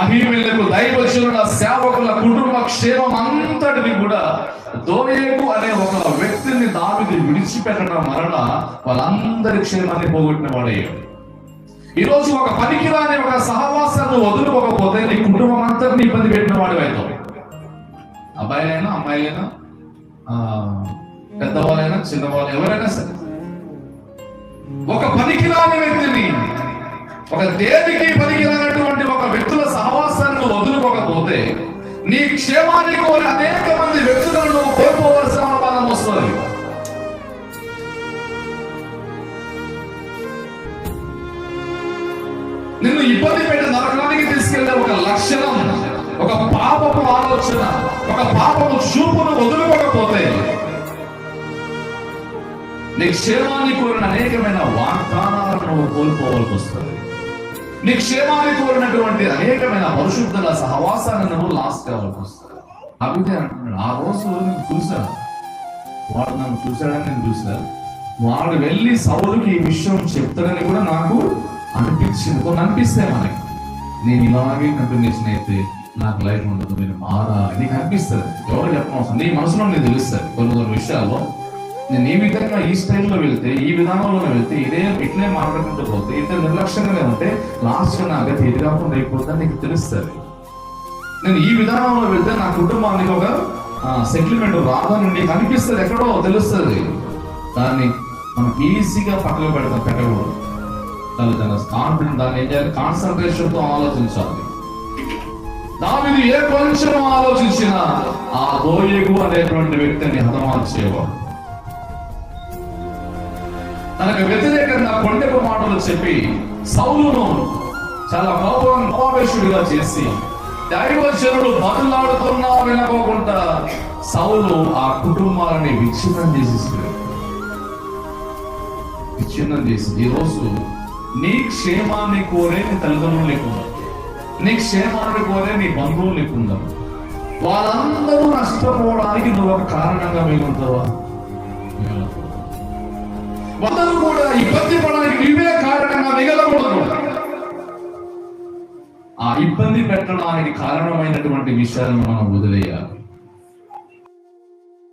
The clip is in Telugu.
అహీమెలెకు దైవజనుల సేవకుల కుటుంబ క్షేమం అంతటిని కూడా దోయేగు అనే ఒక వ్యక్తిని దావీదు విడిచిపెట్టడం వలన వాళ్ళందరి క్షేమాన్ని పోగొట్టిన వాడయ్యాడు. ఈరోజు ఒక పనికిరాని ఒక సహవాసాన్ని వదులుకోకపోతే నీ కుటుంబం అంతటిని ఇబ్బంది పెట్టిన వాడు అవుతావు. అబ్బాయిలైనా అమ్మాయిలైనా పెద్దవాళ్ళైనా చిన్నవాళ్ళు ఎవరైనా సరే, ఒక పనికిరాని వ్యక్తిని, ఒక దేనికి పనికిరానటువంటి ఒక వ్యక్తుల సహవాసాన్ని వదులుకోకపోతే నీ క్షేమాన్ని కోరి అనేక మంది వ్యక్తులను కోల్పోవలసిన అనుమానం వస్తుంది. నిన్ను ఇబ్బంది పెట్టి నరకానికి తీసుకెళ్లే ఒక లక్షణం, ఒక పాపపు ఆలోచన, ఒక పాపపు చూపును వదులుకోకపోతే నీ క్షేమాన్ని కోరిన అనేకమైన వాగ్దానాలను నువ్వు కోల్పోవాల్సి వస్తుంది. నీ క్షేమాన్ని కోరినటువంటి అనేకమైన పరిశుద్ధుల సహవాసాన్ని నువ్వు లాస్ కావాల్సి వస్తుంది. అభివృద్ధి అంటున్నాడు, ఆ రోజు నేను చూశాను, వాడు నన్ను చూశాడని నేను చూశాను, వాడు వెళ్ళి సౌలుకి ఈ విషయం చెప్తాడని కూడా నాకు అనిపించింది. కొన్ని అనిపిస్తే మనకి, నేను ఇలాగే కంటిన్యూషన్ అయితే నాకు లైఫ్ ఉండదు, నేను మారాలి నీకు అనిపిస్తుంది. ఎవరు చెప్పనవసరం, నీ మనసులో నేను తెలుస్తుంది. కొన్ని విషయాల్లో నేను ఈ విధంగా ఈ స్టైల్లో వెళ్తే, ఈ విధానంలో వెళ్తే, ఇట్లే మాట్లాడుకుంటూ పోతే, ఇట్లా నిర్లక్ష్యంగానే ఉంటే లాస్ట్ నా గతి ఇది కాకుండా అయిపోతుందని నీకు తెలుస్తుంది. నేను ఈ విధానంలో వెళ్తే నా కుటుంబానికి ఒక సెటిల్మెంట్ రాదని నీకు అనిపిస్తుంది, ఎక్కడో తెలుస్తుంది. దాన్ని మనం ఈజీగా పక్కన పెట్టకూడదు. కాన్ఫిడెంట్ దాన్ని ఏం చేయాలి, కాన్సన్ట్రేషన్ తో ఆలోచించాలి. దావీదు ఏ కొంచెం ఆలోచించినా ఆ దోయేగు అనేటువంటి వ్యక్తిని హతమార్చేవాడు. తనకు వ్యతిరేకంగా కొండెపు మాటలు చెప్పి సౌలును చాలా కోపావేశుడిగా చేసి దైవజనుడు బదులాడుతున్నా వినకోకుండా సౌలు ఆ కుటుంబాలని విచ్ఛిన్నం చేసి ఈరోజు నీ క్షేమాన్ని కోరే నీ తల్లిదండ్రులు లేకుండా, నీ క్షేమాన్ని కోరే నీ బంధువులు లేకుండా, వాళ్ళందరూ నష్టపోవడానికి నువ్వు ఒక కారణంగా మిగులుతావా? వాళ్ళను కూడా ఇబ్బంది పడడానికి నీవే కారణంగా మిగలకూడదు. ఆ ఇబ్బంది పెట్టడానికి కారణమైనటువంటి విషయాలను మనం వదిలేయాలి.